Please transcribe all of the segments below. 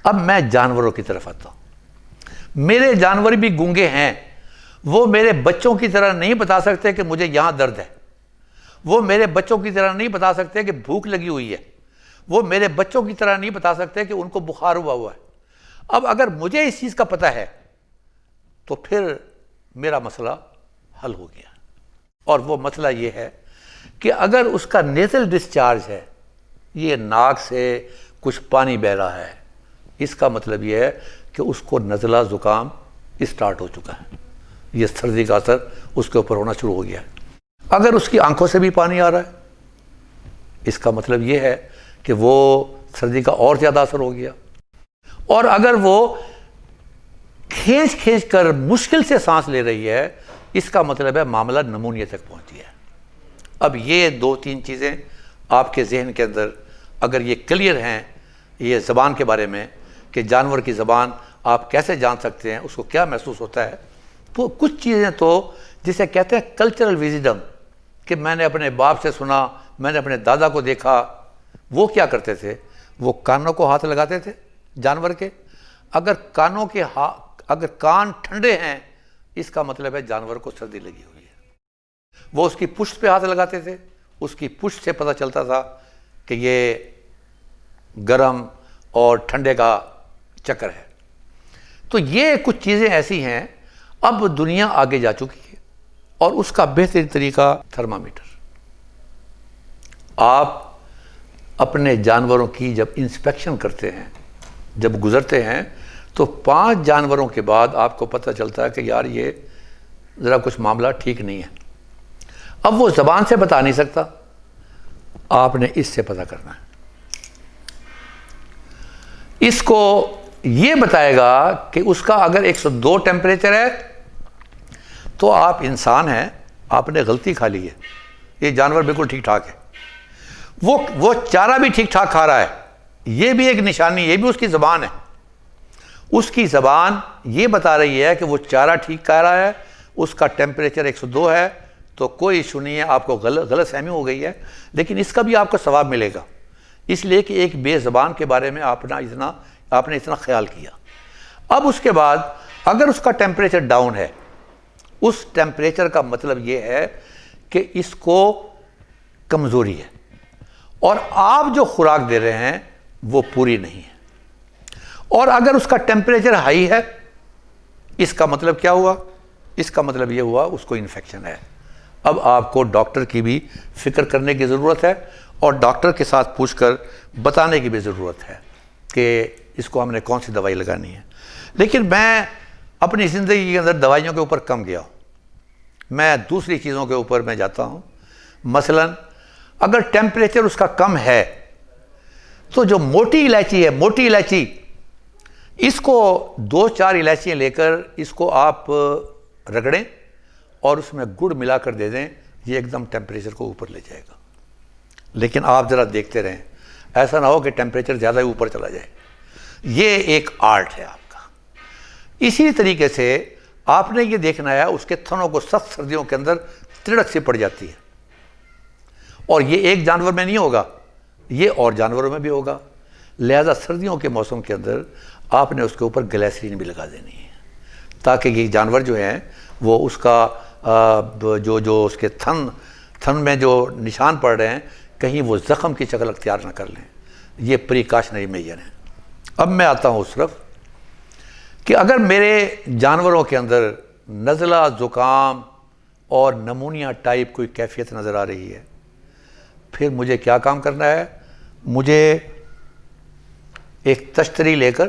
اب میں جانوروں کی طرف آتا ہوں. میرے جانور بھی گونگے ہیں. وہ میرے بچوں کی طرح نہیں بتا سکتے کہ مجھے یہاں درد ہے. وہ میرے بچوں کی طرح نہیں بتا سکتے کہ بھوک لگی ہوئی ہے. وہ میرے بچوں کی طرح نہیں بتا سکتے کہ ان کو بخار ہوا ہے. اب اگر مجھے اس چیز کا پتہ ہے تو پھر میرا مسئلہ حل ہو گیا. اور وہ مسئلہ یہ ہے کہ اگر اس کا نیزل ڈسچارج ہے, یہ ناک سے کچھ پانی بہ رہا ہے, اس کا مطلب یہ ہے کہ اس کو نزلہ زکام اسٹارٹ ہو چکا ہے. یہ سردی کا اثر اس کے اوپر ہونا شروع ہو گیا ہے. اگر اس کی آنکھوں سے بھی پانی آ رہا ہے, اس کا مطلب یہ ہے کہ وہ سردی کا اور زیادہ اثر ہو گیا. اور اگر وہ کھینچ کھینچ کر مشکل سے سانس لے رہی ہے, اس کا مطلب ہے معاملہ نمونیا تک پہنچ گیا ہے. اب یہ 2-3 چیزیں آپ کے ذہن کے اندر اگر یہ کلیئر ہیں یہ زبان کے بارے میں کہ جانور کی زبان آپ کیسے جان سکتے ہیں, اس کو کیا محسوس ہوتا ہے, تو کچھ چیزیں تو جسے کہتے ہیں کلچرل وزڈم کہ میں نے اپنے باپ سے سنا, میں نے اپنے دادا کو دیکھا. وہ کیا کرتے تھے, وہ کانوں کو ہاتھ لگاتے تھے جانور کے. اگر کان ٹھنڈے ہیں, اس کا مطلب ہے جانور کو سردی لگی ہوئی ہے. وہ اس کی پشت پہ ہاتھ لگاتے تھے, اس کی پشت سے پتہ چلتا تھا کہ یہ گرم اور ٹھنڈے کا چکر ہے. تو یہ کچھ چیزیں ایسی ہیں. اب دنیا آگے جا چکی ہے اور اس کا بہترین طریقہ تھرمامیٹر. آپ اپنے جانوروں کی جب انسپیکشن کرتے ہیں, جب گزرتے ہیں, تو 5 جانوروں کے بعد آپ کو پتہ چلتا ہے کہ یار یہ ذرا کچھ معاملہ ٹھیک نہیں ہے. اب وہ زبان سے بتا نہیں سکتا, آپ نے اس سے پتہ کرنا ہے. اس کو یہ بتائے گا کہ اس کا اگر 102 ٹیمپریچر ہے تو آپ انسان ہیں, آپ نے غلطی کھا لی ہے, یہ جانور بالکل ٹھیک ٹھاک ہے. وہ چارہ بھی ٹھیک ٹھاک کھا رہا ہے, یہ بھی ایک نشانی, یہ بھی اس کی زبان ہے. اس کی زبان یہ بتا رہی ہے کہ وہ چارہ ٹھیک کھا رہا ہے, اس کا ٹیمپریچر 102 ہے, تو کوئی ایشو نہیں ہے. آپ کو غلط فہمی ہو گئی ہے, لیکن اس کا بھی آپ کو ثواب ملے گا, اس لیے کہ ایک بے زبان کے بارے میں آپ نے اتنا خیال کیا. اب اس کے بعد اگر اس کا ٹیمپریچر ڈاؤن ہے, اس ٹیمپریچر کا مطلب یہ ہے کہ اس کو کمزوری ہے, اور آپ جو خوراک دے رہے ہیں وہ پوری نہیں ہے. اور اگر اس کا ٹیمپریچر ہائی ہے, اس کا مطلب کیا ہوا, اس کا مطلب یہ ہوا اس کو انفیکشن ہے. اب آپ کو ڈاکٹر کی بھی فکر کرنے کی ضرورت ہے, اور ڈاکٹر کے ساتھ پوچھ کر بتانے کی بھی ضرورت ہے کہ اس کو ہم نے کون سی دوائی لگانی ہے. لیکن میں اپنی زندگی کے اندر دوائیوں کے اوپر کم گیا ہوں, میں دوسری چیزوں کے اوپر میں جاتا ہوں. مثلا اگر ٹیمپریچر اس کا کم ہے تو جو موٹی الائچی ہے, موٹی الائچی, اس کو 2-4 الائچیاں لے کر اس کو آپ رگڑیں اور اس میں گڑ ملا کر دے دیں, یہ ایک دم ٹیمپریچر کو اوپر لے جائے گا. لیکن آپ ذرا دیکھتے رہیں, ایسا نہ ہو کہ ٹیمپریچر زیادہ اوپر چلا جائے. یہ ایک آرٹ ہے آپ کا. اسی طریقے سے آپ نے یہ دیکھنا ہے اس کے تھنوں کو سخت سردیوں کے اندر تڑک سی پڑ جاتی ہے, اور یہ ایک جانور میں نہیں ہوگا, یہ اور جانوروں میں بھی ہوگا. لہذا سردیوں کے موسم کے اندر آپ نے اس کے اوپر گلیسرین بھی لگا دینی ہے, تاکہ یہ جانور جو ہیں وہ اس کا جو اس کے تھن میں جو نشان پڑ رہے ہیں کہیں وہ زخم کی شکل اختیار نہ کر لیں. یہ پریکاشنری میجر ہیں. اب میں آتا ہوں اس طرف کہ اگر میرے جانوروں کے اندر نزلہ, زکام اور نمونیا ٹائپ کوئی کیفیت نظر آ رہی ہے, پھر مجھے کیا کام کرنا ہے. مجھے ایک تشتری لے کر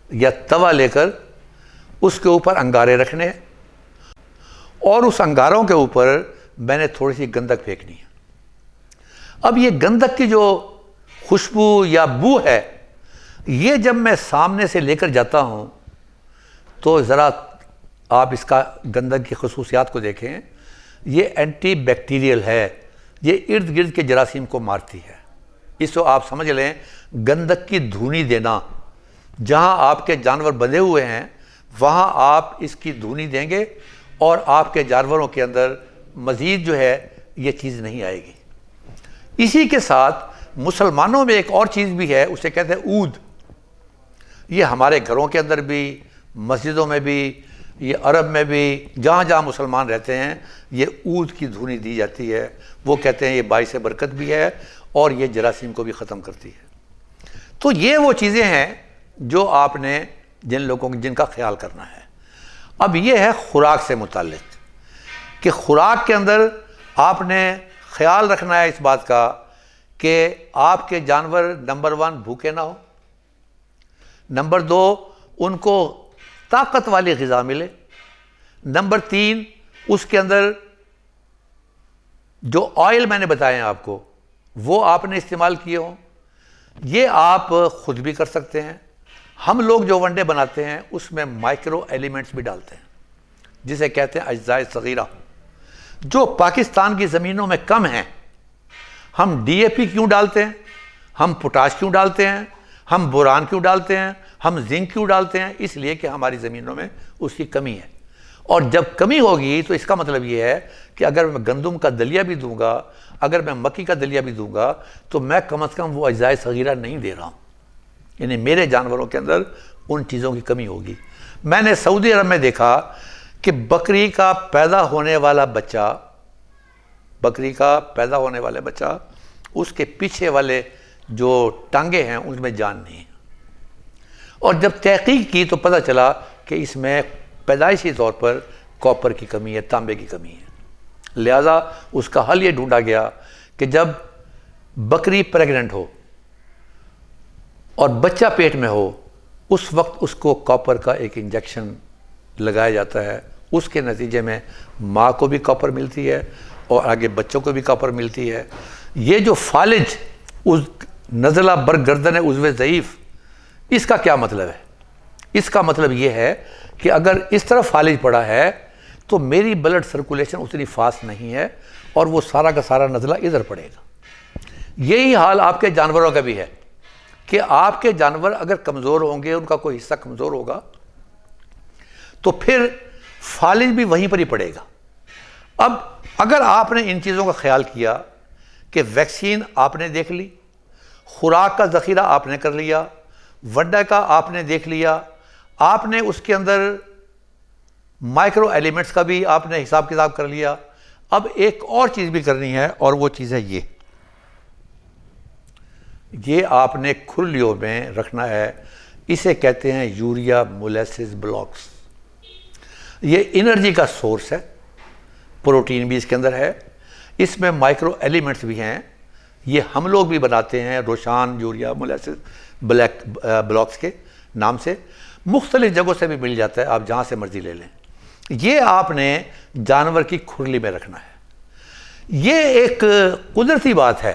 یا توا لے کر اس کے اوپر انگارے رکھنے ہیں, اور اس انگاروں کے اوپر میں نے تھوڑی سی گندک پھینکنی ہے. اب یہ گندک کی جو خوشبو یا بو ہے, یہ جب میں سامنے سے لے کر جاتا ہوں تو ذرا آپ اس کا گندک کی خصوصیات کو دیکھیں. یہ اینٹی بیکٹیریل ہے, یہ ارد گرد کے جراثیم کو مارتی ہے. اس کو آپ سمجھ لیں گندک کی دھونی دینا, جہاں آپ کے جانور بندھے ہوئے ہیں وہاں آپ اس کی دھونی دیں گے اور آپ کے جانوروں کے اندر مزید جو ہے یہ چیز نہیں آئے گی. اسی کے ساتھ مسلمانوں میں ایک اور چیز بھی ہے, اسے کہتے ہیں عود. یہ ہمارے گھروں کے اندر بھی، مسجدوں میں بھی، یہ عرب میں بھی، جہاں جہاں مسلمان رہتے ہیں یہ عود کی دھونی دی جاتی ہے. وہ کہتے ہیں یہ باعث برکت بھی ہے اور یہ جراثیم کو بھی ختم کرتی ہے. تو یہ وہ چیزیں ہیں جو آپ نے جن کا خیال کرنا ہے. اب یہ ہے خوراک سے متعلق کہ خوراک کے اندر آپ نے خیال رکھنا ہے اس بات کا کہ آپ کے جانور نمبر 1 بھوکے نہ ہو، نمبر 2 ان کو طاقت والی غذا ملے، نمبر 3 اس کے اندر جو آئل میں نے بتائے ہیں آپ کو وہ آپ نے استعمال کیے ہوں. یہ آپ خود بھی کر سکتے ہیں. ہم لوگ جو ونڈے بناتے ہیں اس میں مائکرو ایلیمنٹس بھی ڈالتے ہیں جسے کہتے ہیں اجزاء صغیرہ، جو پاکستان کی زمینوں میں کم ہیں. ہم ڈی اے پی کیوں ڈالتے ہیں، ہم پوٹاش کیوں ڈالتے ہیں، ہم بوران کیوں ڈالتے ہیں، ہم زنک کیوں ڈالتے ہیں؟ اس لیے کہ ہماری زمینوں میں اس کی کمی ہے. اور جب کمی ہوگی تو اس کا مطلب یہ ہے کہ اگر میں گندم کا دلیا بھی دوں گا، اگر میں مکی کا دلیا بھی دوں گا تو میں کم از کم وہ اجزاء صغیرہ نہیں دے رہا ہوں. یعنی میرے جانوروں کے اندر ان چیزوں کی کمی ہوگی. میں نے سعودی عرب میں دیکھا کہ بکری کا پیدا ہونے والا بچہ اس کے پیچھے والے جو ٹانگیں ہیں ان میں جان نہیں ہے. اور جب تحقیق کی تو پتہ چلا کہ اس میں پیدائشی طور پر کاپر کی کمی ہے، تانبے کی کمی ہے. لہذا اس کا حل یہ ڈھونڈا گیا کہ جب بکری پریگننٹ ہو اور بچہ پیٹ میں ہو اس وقت اس کو کاپر کا ایک انجیکشن لگایا جاتا ہے. اس کے نتیجے میں ماں کو بھی کاپر ملتی ہے اور آگے بچوں کو بھی کاپر ملتی ہے. یہ جو فالج نزلہ برگردن عضو ضعیف، اس کا کیا مطلب ہے؟ اس کا مطلب یہ ہے کہ اگر اس طرف فالج پڑا ہے تو میری بلڈ سرکولیشن اتنی فاسٹ نہیں ہے اور وہ سارا کا سارا نزلہ ادھر پڑے گا. یہی حال آپ کے جانوروں کا بھی ہے کہ آپ کے جانور اگر کمزور ہوں گے، ان کا کوئی حصہ کمزور ہوگا تو پھر فالج بھی وہیں پر ہی پڑے گا. اب اگر آپ نے ان چیزوں کا خیال کیا کہ ویکسین آپ نے دیکھ لی، خوراک کا ذخیرہ آپ نے کر لیا، ونڈا کا آپ نے دیکھ لیا، آپ نے اس کے اندر مائکرو ایلیمنٹس کا بھی آپ نے حساب کتاب کر لیا. اب ایک اور چیز بھی کرنی ہے اور وہ چیز ہے یہ آپ نے کھرلیوں میں رکھنا ہے. اسے کہتے ہیں یوریا مولیسس بلاکس. یہ انرجی کا سورس ہے، پروٹین بھی اس کے اندر ہے، اس میں مائکرو ایلیمنٹس بھی ہیں. یہ ہم لوگ بھی بناتے ہیں روشان یوریا مولیسس بلاکس کے نام سے. مختلف جگہوں سے بھی مل جاتا ہے، آپ جہاں سے مرضی لے لیں. یہ آپ نے جانور کی کھرلی میں رکھنا ہے. یہ ایک قدرتی بات ہے،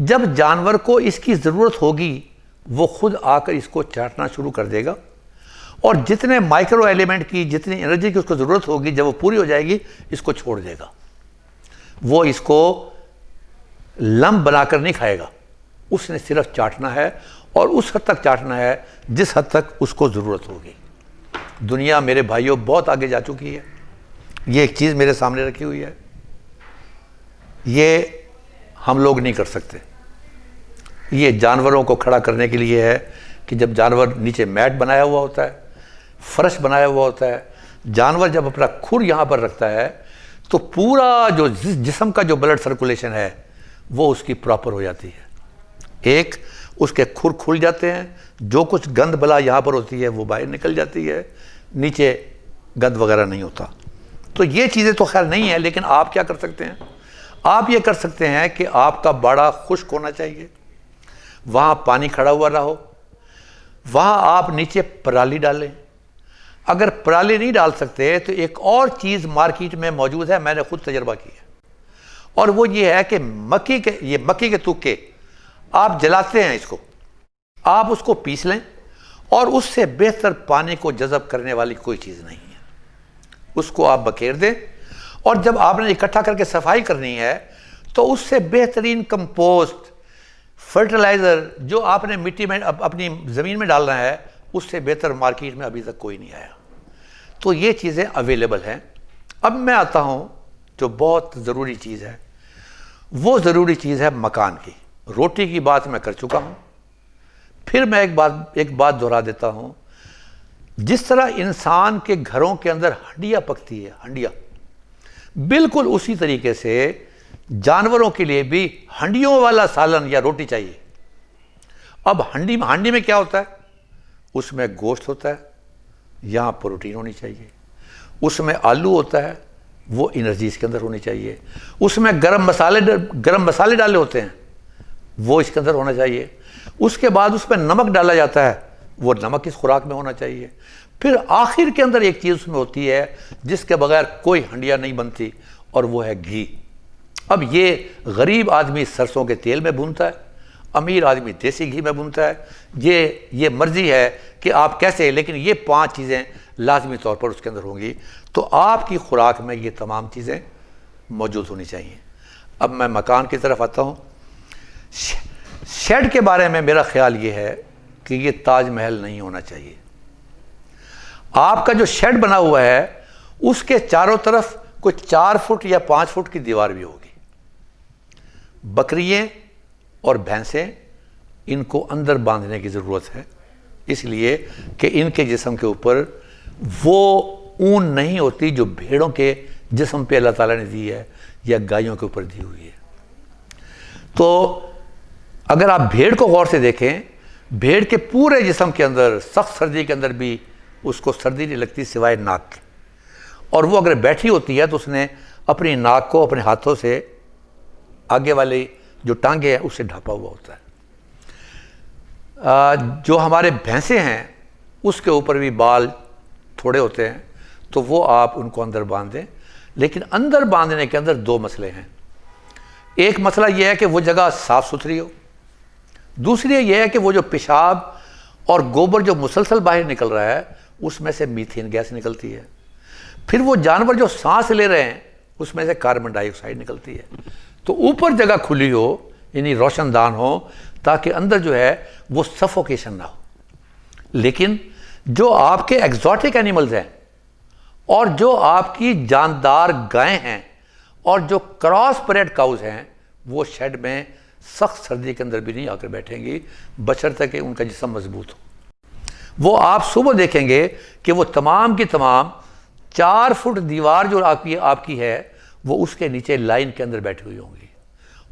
جب جانور کو اس کی ضرورت ہوگی وہ خود آ کر اس کو چاٹنا شروع کر دے گا اور جتنے مائکرو ایلیمنٹ کی، جتنی انرجی کی اس کو ضرورت ہوگی، جب وہ پوری ہو جائے گی اس کو چھوڑ دے گا. وہ اس کو لم بنا کر نہیں کھائے گا، اس نے صرف چاٹنا ہے اور اس حد تک چاٹنا ہے جس حد تک اس کو ضرورت ہوگی. دنیا میرے بھائیوں بہت آگے جا چکی ہے. یہ ایک چیز میرے سامنے رکھی ہوئی ہے، یہ ہم لوگ نہیں کر سکتے. یہ جانوروں کو کھڑا کرنے کے لیے ہے کہ جب جانور نیچے میٹ بنایا ہوا ہوتا ہے، فرش بنایا ہوا ہوتا ہے، جانور جب اپنا کھر یہاں پر رکھتا ہے تو پورا جو جسم کا جو بلڈ سرکولیشن ہے وہ اس کی پراپر ہو جاتی ہے. ایک اس کے کھر کھل جاتے ہیں، جو کچھ گند بلا یہاں پر ہوتی ہے وہ باہر نکل جاتی ہے، نیچے گند وغیرہ نہیں ہوتا. تو یہ چیزیں تو خیر نہیں ہیں، لیکن آپ کیا کر سکتے ہیں؟ آپ یہ کر سکتے ہیں کہ آپ کا باڑا خشک ہونا چاہیے، وہاں پانی کھڑا ہوا نہ ہو، وہاں آپ نیچے پرالی ڈالیں. اگر پرالی نہیں ڈال سکتے تو ایک اور چیز مارکیٹ میں موجود ہے، میں نے خود تجربہ کیا ہے، اور وہ یہ ہے کہ مکی کے تکے آپ جلاتے ہیں، اس کو آپ اس کو پیس لیں اور اس سے بہتر پانی کو جذب کرنے والی کوئی چیز نہیں ہے. اس کو آپ بکھیر دیں اور جب آپ نے اکٹھا کر کے صفائی کرنی ہے تو اس سے بہترین کمپوسٹ فرٹیلائزر جو آپ نے مٹی میں اپنی زمین میں ڈالنا ہے، اس سے بہتر مارکیٹ میں ابھی تک کوئی نہیں آیا. تو یہ چیزیں اویلیبل ہیں. اب میں آتا ہوں جو بہت ضروری چیز ہے، وہ ضروری چیز ہے مکان کی. روٹی کی بات میں کر چکا ہوں، پھر میں ایک بات دہرا دیتا ہوں، جس طرح انسان کے گھروں کے اندر ہنڈیا پکتی ہے، ہنڈیا، بالکل اسی طریقے سے جانوروں کے لیے بھی ہنڈیوں والا سالن یا روٹی چاہیے۔ اب ہانڈی میں کیا ہوتا ہے؟ اس میں گوشت ہوتا ہے، یہاں پروٹین ہونی چاہیے، اس میں آلو ہوتا ہے، وہ انرجی اس کے اندر ہونی چاہیے، اس میں گرم مسالے ڈالے ہوتے ہیں، وہ اس کے اندر ہونا چاہیے، اس کے بعد اس میں نمک ڈالا جاتا ہے، وہ نمک اس خوراک میں ہونا چاہیے، پھر آخر کے اندر ایک چیز اس میں ہوتی ہے جس کے بغیر کوئی ہنڈیا نہیں بنتی، اور وہ ہے گھی۔ اب یہ غریب آدمی سرسوں کے تیل میں بھونتا ہے، امیر آدمی دیسی گھی میں بھونتا ہے، یہ مرضی ہے کہ آپ کیسے، لیکن یہ 5 چیزیں لازمی طور پر اس کے اندر ہوں گی، تو آپ کی خوراک میں یہ تمام چیزیں موجود ہونی چاہیے۔ اب میں مکان کی طرف آتا ہوں۔ شیڈ کے بارے میں میرا خیال یہ ہے کہ یہ تاج محل نہیں ہونا چاہیے۔ آپ کا جو شیڈ بنا ہوا ہے اس کے چاروں طرف کوئی 4 فٹ یا 5 فٹ کی دیوار بھی ہوگی۔ بکریاں اور بھینسیں، ان کو اندر باندھنے کی ضرورت ہے، اس لیے کہ ان کے جسم کے اوپر وہ اون نہیں ہوتی جو بھیڑوں کے جسم پہ اللہ تعالیٰ نے دی ہے یا گائیوں کے اوپر دی ہوئی ہے۔ تو اگر آپ بھیڑ کو غور سے دیکھیں، بھیڑ کے پورے جسم کے اندر سخت سردی کے اندر بھی اس کو سردی نہیں لگتی سوائے ناک کے، اور وہ اگر بیٹھی ہوتی ہے تو اس نے اپنی ناک کو اپنے ہاتھوں سے آگے والی جو ٹانگیں ہیں اس سے ڈھانپا ہوا ہوتا ہے۔ جو ہمارے بھینسیں ہیں اس کے اوپر بھی بال تھوڑے ہوتے ہیں، تو وہ آپ ان کو اندر باندھ دیں، لیکن اندر باندھنے کے اندر 2 مسئلے ہیں۔ ایک مسئلہ یہ ہے کہ وہ جگہ صاف ستھری ہو، دوسری یہ ہے کہ وہ جو پیشاب اور گوبر جو مسلسل باہر نکل رہا ہے اس میں سے میتھین گیس نکلتی ہے، پھر وہ جانور جو سانس لے رہے ہیں اس میں سے کاربن ڈائی آکسائڈ نکلتی ہے، تو اوپر جگہ کھلی ہو، یعنی روشن دان ہو، تاکہ اندر جو ہے وہ سفوکیشن نہ ہو۔ لیکن جو آپ کے ایگزوٹک اینیملز ہیں اور جو آپ کی جاندار گائیں ہیں اور جو کراس بریڈ کاؤز ہیں، وہ شیڈ میں سخت سردی کے اندر بھی نہیں آ کر بیٹھیں گی، بشرطے کہ ان کا جسم مضبوط ہو۔ وہ آپ صبح دیکھیں گے کہ وہ تمام کی تمام 4 فٹ دیوار جو آپ کی ہے وہ اس کے نیچے لائن کے اندر بیٹھی ہوئی ہوں گی،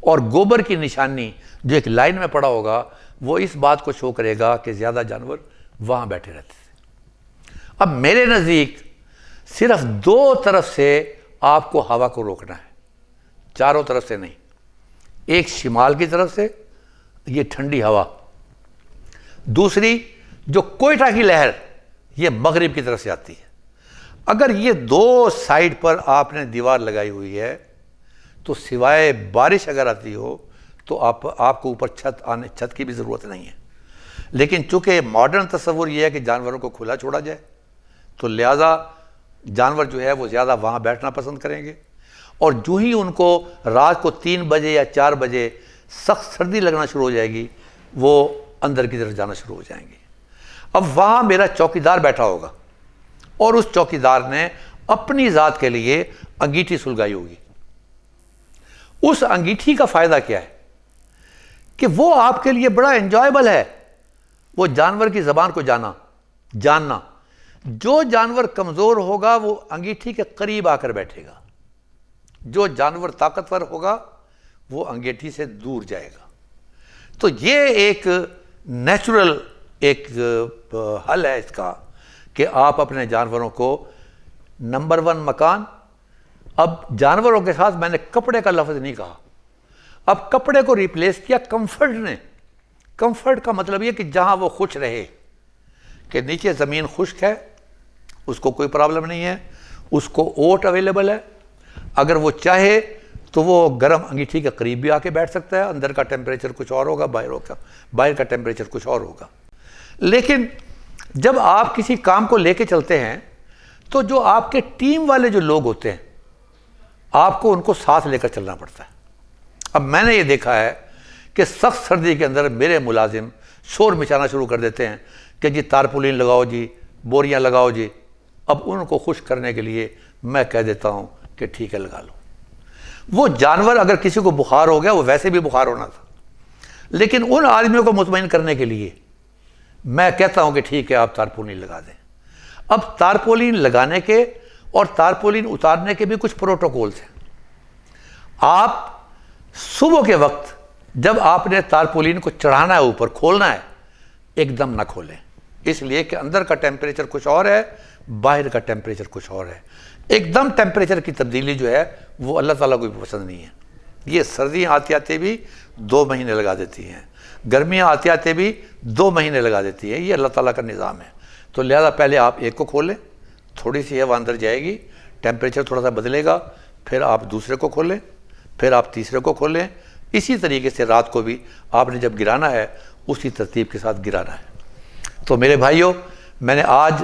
اور گوبر کی نشانی جو ایک لائن میں پڑا ہوگا وہ اس بات کو شو کرے گا کہ زیادہ جانور وہاں بیٹھے رہتے تھے۔ اب میرے نزدیک صرف 2 طرف سے آپ کو ہوا کو روکنا ہے، چاروں طرف سے نہیں۔ ایک شمال کی طرف سے یہ ٹھنڈی ہوا، دوسری جو کوئٹہ کی لہر یہ مغرب کی طرف سے آتی ہے۔ اگر یہ 2 سائڈ پر آپ نے دیوار لگائی ہوئی ہے تو سوائے بارش اگر آتی ہو تو آپ کو اوپر چھت کی بھی ضرورت نہیں ہے، لیکن چونکہ ماڈرن تصور یہ ہے کہ جانوروں کو کھلا چھوڑا جائے، تو لہٰذا جانور جو ہے وہ زیادہ وہاں بیٹھنا پسند کریں گے، اور جو ہی ان کو رات کو 3 بجے یا 4 بجے سخت سردی لگنا شروع ہو جائے گی وہ اندر کی طرف جانا شروع ہو جائیں گے۔ اب وہاں میرا چوکیدار بیٹھا ہوگا، اور اس چوکیدار نے اپنی ذات کے لیے انگیٹھی سلگائی ہوگی۔ اس انگیٹھی کا فائدہ کیا ہے کہ وہ آپ کے لیے بڑا انجوائبل ہے، وہ جانور کی زبان کو جاننا۔ جو جانور کمزور ہوگا وہ انگیٹھی کے قریب آ کر بیٹھے گا، جو جانور طاقتور ہوگا وہ انگیٹھی سے دور جائے گا۔ تو یہ ایک نیچرل ایک حل ہے اس کا کہ آپ اپنے جانوروں کو نمبر 1 مکان۔ اب جانوروں کے ساتھ میں نے کپڑے کا لفظ نہیں کہا، اب کپڑے کو ریپلیس کیا کمفرٹ نے۔ کمفرٹ کا مطلب یہ کہ جہاں وہ خوش رہے، کہ نیچے زمین خشک ہے اس کو کوئی پرابلم نہیں ہے، اس کو اوٹ اویلیبل ہے، اگر وہ چاہے تو وہ گرم انگیٹھی کے قریب بھی آ کے بیٹھ سکتا ہے، اندر کا ٹیمپریچر کچھ اور ہوگا، باہر کا ٹیمپریچر کچھ اور ہوگا۔ لیکن جب آپ کسی کام کو لے کے چلتے ہیں تو جو آپ کے ٹیم والے جو لوگ ہوتے ہیں آپ کو ان کو ساتھ لے کر چلنا پڑتا ہے۔ اب میں نے یہ دیکھا ہے کہ سخت سردی کے اندر میرے ملازم شور مچانا شروع کر دیتے ہیں کہ جی تارپولین لگاؤ جی، بوریاں لگاؤ جی۔ اب ان کو خوش کرنے کے لیے میں کہہ دیتا ہوں کہ ٹھیک ہے لگا لو۔ وہ جانور اگر کسی کو بخار ہو گیا وہ ویسے بھی بخار ہونا تھا، لیکن ان آدمیوں کو مطمئن کرنے کے لیے میں کہتا ہوں کہ ٹھیک ہے آپ تارپولین لگا دیں. اب تارپولین لگانے کے اور تارپولین اتارنے کے بھی کچھ پروٹوکولز ہیں. آپ صبح کے وقت جب آپ نے تارپولین کو چڑھانا ہے، اوپر کھولنا ہے، ایک دم نہ کھولیں، اس لیے کہ اندر کا ٹیمپریچر کچھ اور ہے، باہر کا ٹیمپریچر کچھ اور ہے. ایک دم ٹیمپریچر کی تبدیلی جو ہے وہ اللہ تعالیٰ کو بھی پسند نہیں ہے. یہ سردیاں آتے آتے بھی 2 مہینے لگا دیتی ہیں، گرمیاں آتے آتے بھی 2 مہینے لگا دیتی ہیں. یہ اللہ تعالیٰ کا نظام ہے. تو لہذا پہلے آپ ایک کو کھولیں، تھوڑی سی ہوا اندر جائے گی، ٹیمپریچر تھوڑا سا بدلے گا، پھر آپ دوسرے کو کھولیں، پھر آپ تیسرے کو کھولیں. اسی طریقے سے رات کو بھی آپ نے جب گرانا ہے اسی ترتیب کے ساتھ گرانا ہے. تو میرے بھائیوں، میں نے آج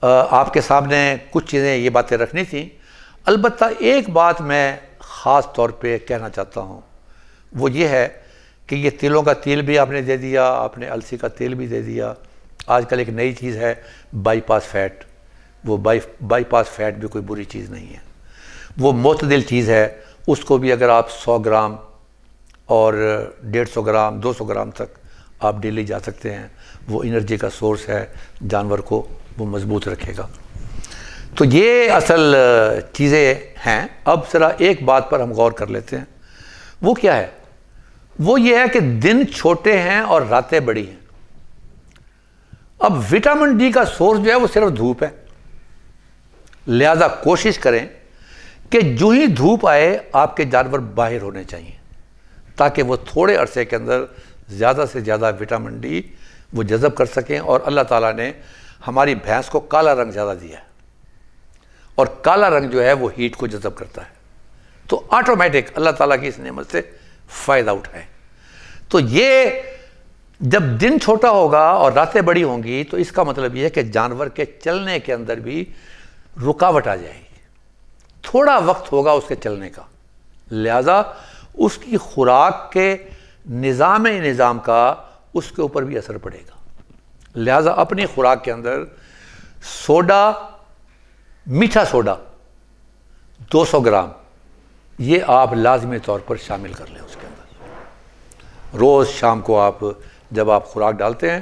آپ کے سامنے کچھ چیزیں یہ باتیں رکھنی تھیں. البتہ ایک بات میں خاص طور پہ کہنا چاہتا ہوں، وہ یہ ہے کہ یہ تیلوں کا تیل بھی آپ نے دے دیا، آپ نے السی کا تیل بھی دے دیا. آج کل ایک نئی چیز ہے بائی پاس فیٹ. وہ بائی پاس فیٹ بھی کوئی بری چیز نہیں ہے، وہ معتدل چیز ہے. اس کو بھی اگر آپ 100 گرام اور 150 گرام 200 گرام تک آپ ڈیلی جا سکتے ہیں. وہ انرجی کا سورس ہے، جانور کو وہ مضبوط رکھے گا. تو یہ اصل چیزیں ہیں. اب ذرا ایک بات پر ہم غور کر لیتے ہیں. وہ کیا ہے؟ وہ یہ ہے کہ دن چھوٹے ہیں اور راتیں بڑی ہیں. اب وٹامن ڈی کا سورس جو ہے وہ صرف دھوپ ہے. لہذا کوشش کریں کہ جو ہی دھوپ آئے آپ کے جانور باہر ہونے چاہیے، تاکہ وہ تھوڑے عرصے کے اندر زیادہ سے زیادہ وٹامن ڈی وہ جذب کر سکیں. اور اللہ تعالیٰ نے ہماری بھینس کو کالا رنگ زیادہ دیا ہے، اور کالا رنگ جو ہے وہ ہیٹ کو جذب کرتا ہے. تو آٹومیٹک اللہ تعالیٰ کی اس نعمت سے فائدہ اٹھائیں. تو یہ جب دن چھوٹا ہوگا اور راتیں بڑی ہوں گی تو اس کا مطلب یہ ہے کہ جانور کے چلنے کے اندر بھی رکاوٹ آ جائے گی. تھوڑا وقت ہوگا اس کے چلنے کا، لہذا اس کی خوراک کے نظام کا اس کے اوپر بھی اثر پڑے گا. لہذا اپنی خوراک کے اندر سوڈا، میٹھا سوڈا 200 گرام یہ آپ لازمی طور پر شامل کر لیں اس کے اندر. روز شام کو آپ جب آپ خوراک ڈالتے ہیں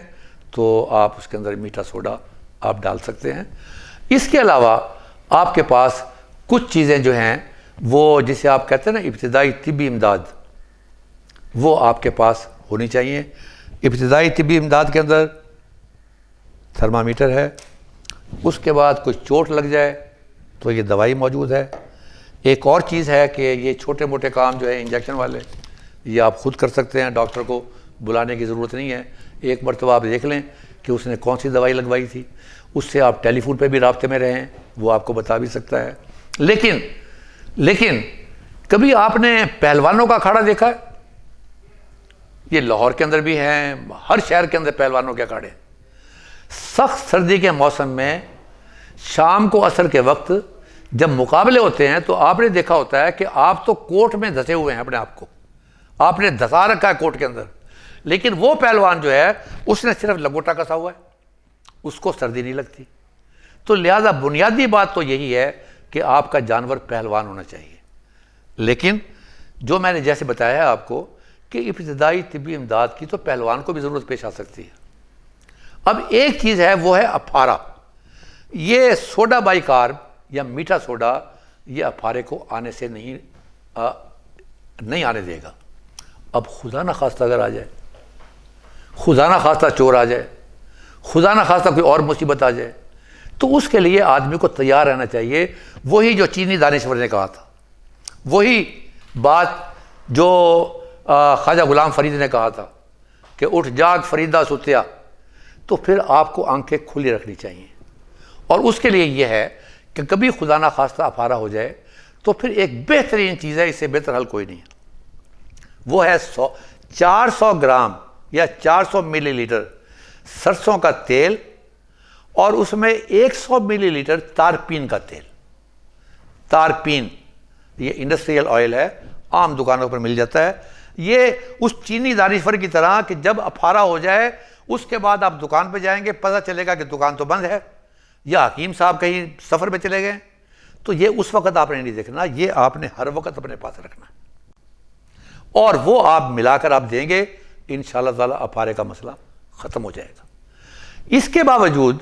تو آپ اس کے اندر میٹھا سوڈا آپ ڈال سکتے ہیں. اس کے علاوہ آپ کے پاس کچھ چیزیں جو ہیں وہ جسے آپ کہتے ہیں نا ابتدائی طبی امداد، وہ آپ کے پاس ہونی چاہیے. ابتدائی طبی امداد کے اندر تھرمامیٹر ہے. اس کے بعد کچھ چوٹ لگ جائے تو یہ دوائی موجود ہے. ایک اور چیز ہے کہ یہ چھوٹے موٹے کام جو ہے انجیکشن والے یہ آپ خود کر سکتے ہیں، ڈاکٹر کو بلانے کی ضرورت نہیں ہے. ایک مرتبہ آپ دیکھ لیں کہ اس نے کون سی دوائی لگوائی تھی. اس سے آپ ٹیلی فون پہ بھی رابطے میں رہیں، وہ آپ کو بتا بھی سکتا ہے. لیکن کبھی آپ نے پہلوانوں کا اکھاڑا دیکھا ہے؟ یہ لاہور کے اندر بھی ہیں، ہر شہر کے اندر پہلوانوں کے اکھاڑے. سخت سردی کے موسم میں شام کو عصر کے وقت جب مقابلے ہوتے ہیں تو آپ نے دیکھا ہوتا ہے کہ آپ تو کوٹ میں دھسے ہوئے ہیں، اپنے آپ کو آپ نے دھسا رکھا ہے کوٹ کے اندر، لیکن وہ پہلوان جو ہے اس نے صرف لگوٹا کسا ہوا ہے، اس کو سردی نہیں لگتی. تو لہذا بنیادی بات تو یہی ہے کہ آپ کا جانور پہلوان ہونا چاہیے. لیکن جو میں نے جیسے بتایا ہے آپ کو کہ ابتدائی طبی امداد کی تو پہلوان کو بھی ضرورت پیش آ سکتی ہے. اب ایک چیز ہے وہ ہے اپھارا. یہ سوڈا بائی کارب یا میٹھا سوڈا یہ اپھارے کو آنے سے نہیں آنے دے گا. اب خدا نہ خواستہ اگر آ جائے، خدا نہ خواستہ چور آ جائے، خدا نہ خواستہ کوئی اور مصیبت آ جائے، تو اس کے لیے آدمی کو تیار رہنا چاہیے. وہی جو چینی دانشور نے کہا تھا، وہی بات جو خواجہ غلام فرید نے کہا تھا کہ اٹھ جاگ فریدہ ستیا. تو پھر آپ کو آنکھیں کھلی رکھنی چاہیے. اور اس کے لیے یہ ہے کہ کبھی خدا نہ خواستہ اپھارا ہو جائے تو پھر ایک بہترین چیز ہے، اس سے بہتر حل کوئی نہیں ہے. وہ ہے 400 گرام یا 400 ملی لیٹر سرسوں کا تیل اور اس میں 100 ملی لیٹر تارپین کا تیل. تارپین یہ انڈسٹریل آئل ہے، عام دکانوں پر مل جاتا ہے. یہ اس چینی دانشور کی طرح کہ جب اپھارا ہو جائے اس کے بعد آپ دکان پہ جائیں گے، پتہ چلے گا کہ دکان تو بند ہے یا حکیم صاحب کہیں سفر پہ چلے گئے. تو یہ اس وقت آپ نے نہیں دیکھنا، یہ آپ نے ہر وقت اپنے پاس رکھنا ہے. اور وہ آپ ملا کر آپ دیں گے، انشاءاللہ تعالی اپھارے کا مسئلہ ختم ہو جائے گا. اس کے باوجود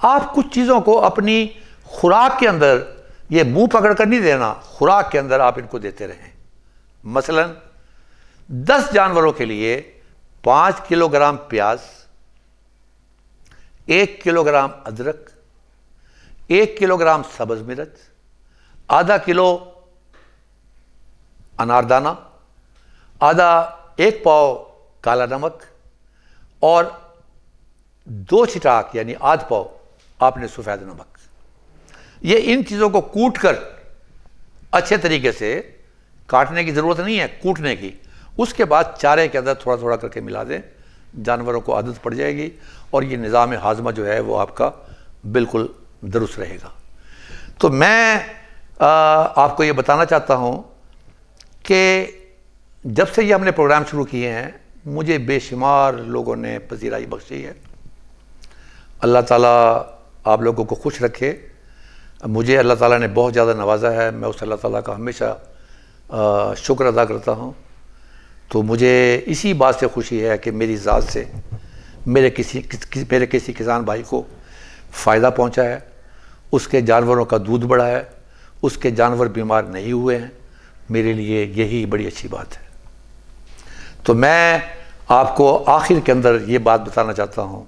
آپ کچھ چیزوں کو اپنی خوراک کے اندر یہ منہ پکڑ کر نہیں دینا، خوراک کے اندر آپ ان کو دیتے رہیں۔ مثلا 10 جانوروں کے لیے 5 کلو گرام پیاز، 1 کلو گرام ادرک، 1 کلو گرام سبز مرچ، آدھا کلو اناردانہ، آدھا 1 پاؤ کالا نمک، اور 2 چھٹاک یعنی آدھ پاؤ آپ نے سفید نمک۔ یہ ان چیزوں کو کوٹ کر اچھے طریقے سے، کاٹنے کی ضرورت نہیں ہے، کوٹنے کی، اس کے بعد چارے کے اندر تھوڑا تھوڑا کر کے ملا دیں، جانوروں کو عادت پڑ جائے گی اور یہ نظام ہاضمہ جو ہے وہ آپ کا بالکل درست رہے گا۔ تو میں آپ کو یہ بتانا چاہتا ہوں کہ جب سے یہ ہم نے پروگرام شروع کیے ہیں مجھے بے شمار لوگوں نے پذیرائی بخشی ہے۔ اللہ تعالیٰ آپ لوگوں کو خوش رکھے۔ مجھے اللہ تعالیٰ نے بہت زیادہ نوازا ہے، میں اس اللہ تعالیٰ کا ہمیشہ شکر ادا کرتا ہوں۔ تو مجھے اسی بات سے خوشی ہے کہ میری ذات سے میرے کسی کسان بھائی کو فائدہ پہنچا ہے، اس کے جانوروں کا دودھ بڑھا ہے، اس کے جانور بیمار نہیں ہوئے ہیں، میرے لیے یہی بڑی اچھی بات ہے۔ تو میں آپ کو آخر کے اندر یہ بات بتانا چاہتا ہوں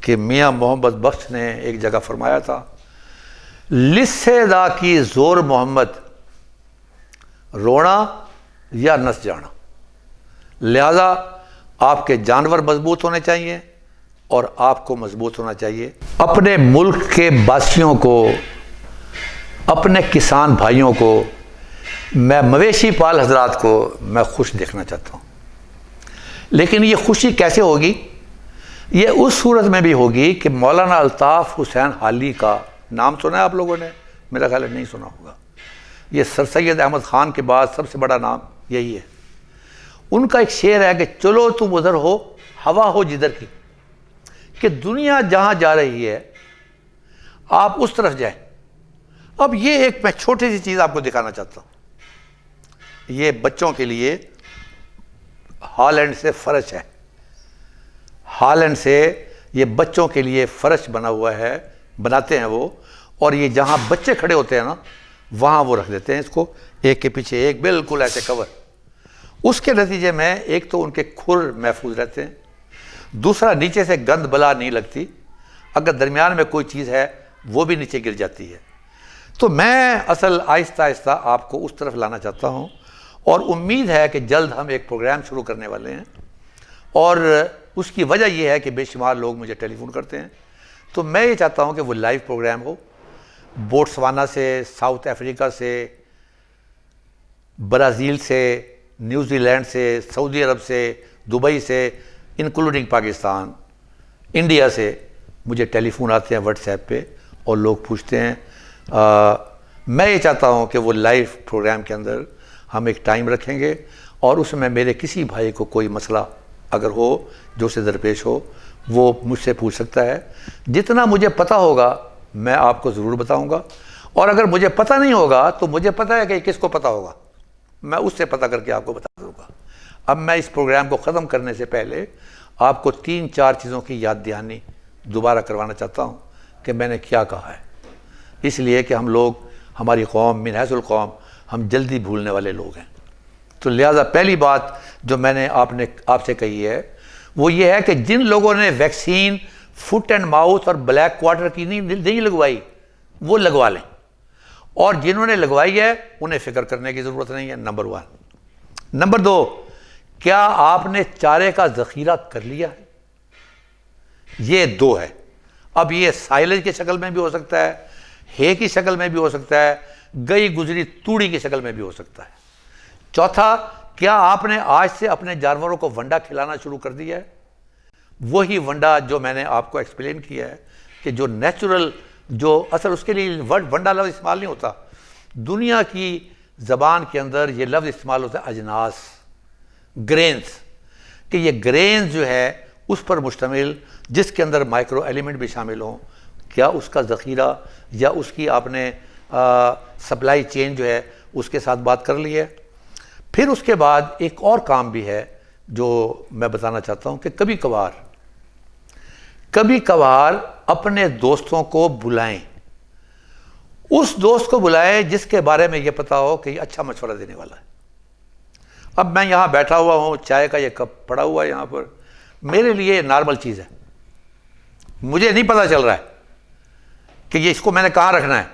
کہ میاں محمد بخش نے ایک جگہ فرمایا تھا، لسے دا کی زور محمد، رونا یا نس جانا۔ لہذا آپ کے جانور مضبوط ہونے چاہیے اور آپ کو مضبوط ہونا چاہیے۔ اپنے ملک کے باسیوں کو، اپنے کسان بھائیوں کو، میں مویشی پال حضرات کو میں خوش دیکھنا چاہتا ہوں۔ لیکن یہ خوشی کیسے ہوگی؟ یہ اس صورت میں بھی ہوگی کہ مولانا الطاف حسین حالی کا نام سنا ہے آپ لوگوں نے؟ میرا خیال ہے نہیں سنا ہوگا۔ یہ سر سید احمد خان کے بعد سب سے بڑا نام یہی ہے۔ ان کا ایک شعر ہے کہ چلو تم ادھر ہو، ہوا ہو جدھر کی، کہ دنیا جہاں جا رہی ہے آپ اس طرف جائیں۔ اب یہ ایک میں چھوٹی سی چیز آپ کو دکھانا چاہتا ہوں۔ یہ بچوں کے لیے ہالینڈ سے فرش ہے، ہالینڈ سے یہ بچوں کے لیے فرش بنا ہوا ہے، بناتے ہیں وہ، اور یہ جہاں بچے کھڑے ہوتے ہیں نا وہاں وہ رکھ دیتے ہیں اس کو، ایک کے پیچھے ایک بالکل ایسے کور۔ اس کے نتیجے میں ایک تو ان کے کھر محفوظ رہتے ہیں، دوسرا نیچے سے گند بلا نہیں لگتی، اگر درمیان میں کوئی چیز ہے وہ بھی نیچے گر جاتی ہے۔ تو میں اصل آہستہ آہستہ آپ کو اس طرف لانا چاہتا ہوں، اور امید ہے کہ جلد ہم ایک پروگرام شروع کرنے والے ہیں، اور اس کی وجہ یہ ہے کہ بے شمار لوگ مجھے ٹیلی فون کرتے ہیں۔ تو میں یہ چاہتا ہوں کہ وہ لائیو پروگرام ہو، بوٹسوانا سے، ساؤتھ افریقہ سے، برازیل سے، نیوزی لینڈ سے، سعودی عرب سے، دبئی سے، انکلوڈنگ پاکستان، انڈیا سے مجھے ٹیلی فون آتے ہیں واٹس ایپ پہ، اور لوگ پوچھتے ہیں۔ میں یہ چاہتا ہوں کہ وہ لائیو پروگرام کے اندر ہم ایک ٹائم رکھیں گے، اور اس میں میرے کسی بھائی کو کوئی مسئلہ اگر ہو جو اسے درپیش ہو وہ مجھ سے پوچھ سکتا ہے۔ جتنا مجھے پتہ ہوگا میں آپ کو ضرور بتاؤں گا، اور اگر مجھے پتہ نہیں ہوگا تو مجھے پتہ ہے کہ کس کو پتہ ہوگا، میں اس سے پتہ کر کے آپ کو بتا دوں گا۔ اب میں اس پروگرام کو ختم کرنے سے پہلے آپ کو 3-4 چیزوں کی یاد دہانی دوبارہ کروانا چاہتا ہوں کہ میں نے کیا کہا ہے، اس لیے کہ ہم لوگ، ہماری قوم من حیث القوم، ہم جلدی بھولنے والے لوگ ہیں۔ تو لہٰذا پہلی بات جو میں نے آپ سے کہی ہے وہ یہ ہے کہ جن لوگوں نے ویکسین فٹ اینڈ ماؤتھ اور بلیک کوارٹر کی نہیں لگوائی وہ لگوا لیں، اور جنہوں نے لگوائی ہے انہیں فکر کرنے کی ضرورت نہیں ہے، نمبر 1۔ نمبر 2، کیا آپ نے چارے کا ذخیرہ کر لیا ہے؟ یہ 2 ہے۔ اب یہ سائلج کی شکل میں بھی ہو سکتا ہے، ہے کی شکل میں بھی ہو سکتا ہے، گئی گزری توڑی کی شکل میں بھی ہو سکتا ہے۔ چوتھا، کیا آپ نے آج سے اپنے جانوروں کو ونڈا کھلانا شروع کر دیا ہے؟ وہی ونڈا جو میں نے آپ کو ایکسپلین کیا ہے کہ جو نیچرل، جو اصل اس کے لیے ونڈا لفظ استعمال نہیں ہوتا، دنیا کی زبان کے اندر یہ لفظ استعمال ہوتا ہے اجناس، گرینز، کہ یہ گرینز جو ہے اس پر مشتمل جس کے اندر مائکرو ایلیمنٹ بھی شامل ہوں، کیا اس کا ذخیرہ یا اس کی آپ نے سپلائی چین جو ہے اس کے ساتھ بات کر لی ہے؟ پھر اس کے بعد ایک اور کام بھی ہے جو میں بتانا چاہتا ہوں کہ کبھی کبھی کبھار اپنے دوستوں کو بلائیں، اس دوست کو بلائیں جس کے بارے میں یہ پتا ہو کہ یہ اچھا مشورہ دینے والا ہے۔ اب میں یہاں بیٹھا ہوا ہوں، چائے کا یہ کپ پڑا ہوا ہے یہاں پر، میرے لیے نارمل چیز ہے، مجھے نہیں پتا چل رہا ہے کہ یہ اس کو میں نے کہاں رکھنا ہے،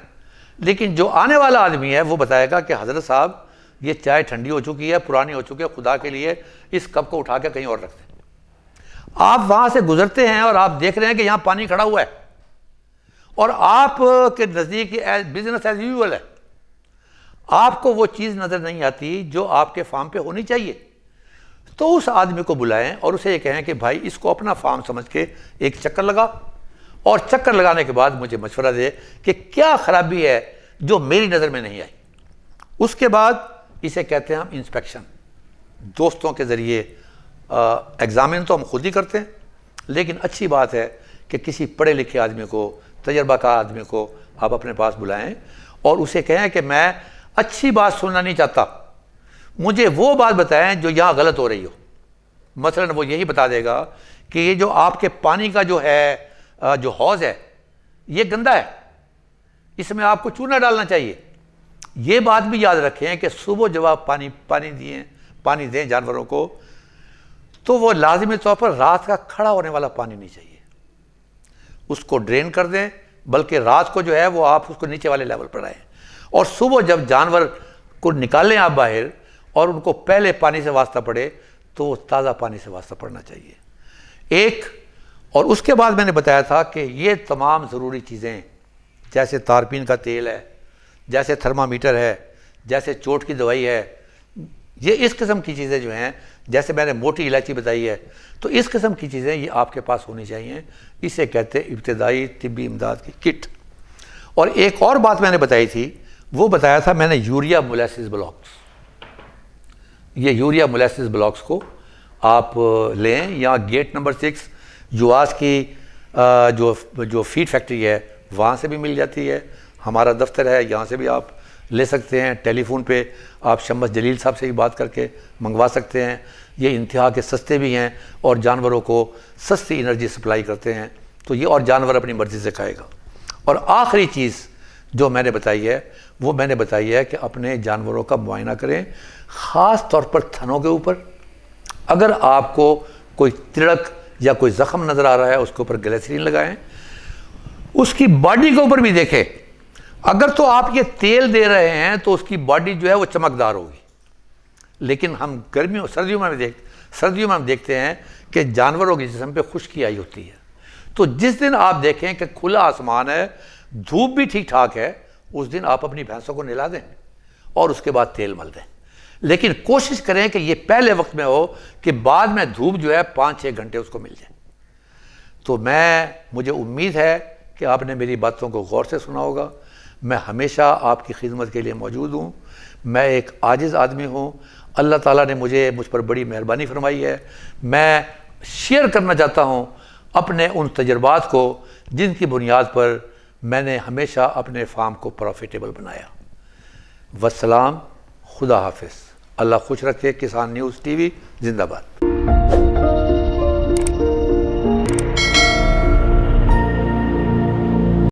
لیکن جو آنے والا آدمی ہے وہ بتائے گا کہ حضرت صاحب یہ چائے ٹھنڈی ہو چکی ہے، پرانی ہو چکی ہے، خدا کے لیے اس کپ کو اٹھا کے کہیں اور رکھ دیں۔ آپ وہاں سے گزرتے ہیں اور آپ دیکھ رہے ہیں کہ یہاں پانی کھڑا ہوا ہے اور آپ کے نزدیک بزنس ایز یوزول ہے، آپ کو وہ چیز نظر نہیں آتی جو آپ کے فارم پہ ہونی چاہیے، تو اس آدمی کو بلائیں اور اسے یہ کہیں کہ بھائی اس کو اپنا فارم سمجھ کے ایک چکر لگا، اور چکر لگانے کے بعد مجھے مشورہ دے کہ کیا خرابی ہے جو میری نظر میں نہیں آئی۔ اس کے بعد اسے کہتے ہیں ہم انسپیکشن۔ دوستوں کے ذریعے ایگزامن تو ہم خود ہی کرتے ہیں، لیکن اچھی بات ہے کہ کسی پڑھے لکھے آدمی کو، تجربہ کار آدمی کو آپ اپنے پاس بلائیں اور اسے کہیں کہ میں اچھی بات سننا نہیں چاہتا، مجھے وہ بات بتائیں جو یہاں غلط ہو رہی ہو۔ مثلا وہ یہی بتا دے گا کہ یہ جو آپ کے پانی کا جو ہے جو حوض ہے یہ گندا ہے، اس میں آپ کو چونا ڈالنا چاہیے۔ یہ بات بھی یاد رکھیں کہ صبح جب آپ پانی دیں جانوروں کو تو وہ لازمی طور پر رات کا کھڑا ہونے والا پانی نہیں چاہیے، اس کو ڈرین کر دیں، بلکہ رات کو جو ہے وہ آپ اس کو نیچے والے لیول پر آئیں، اور صبح جب جانور کو نکالیں آپ باہر اور ان کو پہلے پانی سے واسطہ پڑے تو وہ تازہ پانی سے واسطہ پڑنا چاہیے ایک۔ اور اس کے بعد میں نے بتایا تھا کہ یہ تمام ضروری چیزیں جیسے تارپین کا تیل ہے، جیسے تھرمامیٹر ہے، جیسے چوٹ کی دوائی ہے، یہ اس قسم کی چیزیں جو ہیں، جیسے میں نے موٹی الائچی بتائی ہے، تو اس قسم کی چیزیں یہ آپ کے پاس ہونی چاہیے۔ اسے کہتے ہیں ابتدائی طبی امداد کی کٹ۔ اور ایک اور بات میں نے بتائی تھی، وہ بتایا تھا میں نے یوریا مولیسس بلاکس۔ یہ یوریا مولیسس بلاکس کو آپ لیں، یا گیٹ نمبر 6 یواس کی جو فیڈ فیکٹری ہے وہاں سے بھی مل جاتی ہے، ہمارا دفتر ہے یہاں سے بھی آپ لے سکتے ہیں، ٹیلی فون پہ آپ شمس جلیل صاحب سے بھی بات کر کے منگوا سکتے ہیں۔ یہ انتہا کے سستے بھی ہیں اور جانوروں کو سستی انرجی سپلائی کرتے ہیں، تو یہ اور جانور اپنی مرضی سے کھائے گا۔ اور آخری چیز جو میں نے بتائی ہے وہ میں نے بتائی ہے کہ اپنے جانوروں کا معائنہ کریں، خاص طور پر تھنوں کے اوپر۔ اگر آپ کو کوئی تڑک یا کوئی زخم نظر آ رہا ہے اس کے اوپر گلیسرین لگائیں، اس کی باڈی کے اوپر بھی دیکھیں، اگر تو آپ یہ تیل دے رہے ہیں تو اس کی باڈی جو ہے وہ چمکدار ہوگی، لیکن ہم سردیوں میں ہم دیکھتے ہیں کہ جانوروں کے جسم پہ خشکی آئی ہوتی ہے، تو جس دن آپ دیکھیں کہ کھلا آسمان ہے، دھوپ بھی ٹھیک ٹھاک ہے، اس دن آپ اپنی بھینسوں کو نہلا دیں اور اس کے بعد تیل مل دیں، لیکن کوشش کریں کہ یہ پہلے وقت میں ہو کہ بعد میں دھوپ جو ہے 5-6 گھنٹے اس کو مل جائے۔ تو مجھے امید ہے کہ آپ نے میری باتوں کو غور سے سنا ہوگا۔ میں ہمیشہ آپ کی خدمت کے لیے موجود ہوں، میں ایک عاجز آدمی ہوں، اللہ تعالیٰ نے مجھ پر بڑی مہربانی فرمائی ہے، میں شیئر کرنا چاہتا ہوں اپنے ان تجربات کو جن کی بنیاد پر میں نے ہمیشہ اپنے فارم کو پروفیٹیبل بنایا۔ والسلام، خدا حافظ، اللہ خوش رکھے۔ کسان نیوز ٹی وی زندہ باد۔